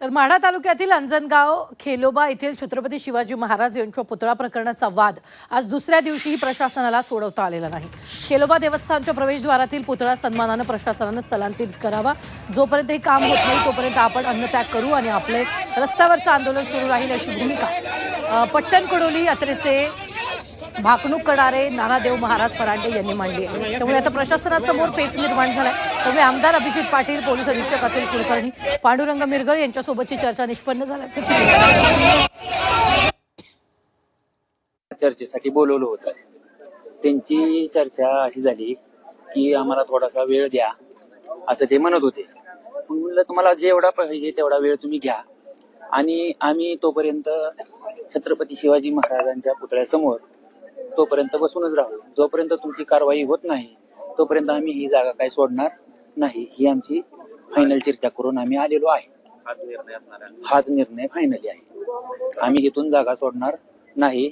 तर माढा तालुक्यातील अंजनगाव खेलोबा येथील छत्रपती शिवाजी महाराज यांच्या पुतळा प्रकरणाचा वाद आज दुसऱ्या दिवशीही प्रशासनाला सोडवता आलेला नाही। खेलोबा देवस्थानच्या प्रवेशद्वारातील पुतळा सन्मानाने प्रशासनाने स्थलांतरित करावा। जोपर्यंत हे काम होत नाही तोपर्यंत आपण अन्नत्याग करू आणि आपले रस्त्यावरचं आंदोलन सुरू राहील अशी भूमिका पट्टणकडोली यात्रेचे भाकणूक करणारे नानादेव महाराज फरांडे यांनी मांडली आहे। त्यामुळे आता प्रशासनासमोर पेच निर्माण झालाय। त्यामुळे आमदार अभिजित पाटील, पोलीस अधीक्षक अतुल कुलकर्णी, पांडुरंग मिरगळ यांच्यासोबतची चर्चा निष्पन्न झाल्याचं चित्र आहे। चर्चेसाठी बोलवलं होतं। त्यांची चर्चा अशी झाली की आम्हाला थोडासा वेळ द्या असं ते म्हणत होते। म्हणलं तुम्हाला जेवढा पाहिजे तेवढा वेळ तुम्ही घ्या आणि आम्ही तोपर्यंत छत्रपती शिवाजी महाराजांच्या पुतळ्यासमोर तोपर्यंत बसूनच राहू। जोपर्यंत तुमची कारवाई होत नाही तोपर्यंत आम्ही ही जागा काय सोडणार नाही, ही आमची फायनल चर्चा करून आम्ही आलेलो आहे। हाच निर्णय फायनली आहे। आम्ही इथून जागा सोडणार नाही।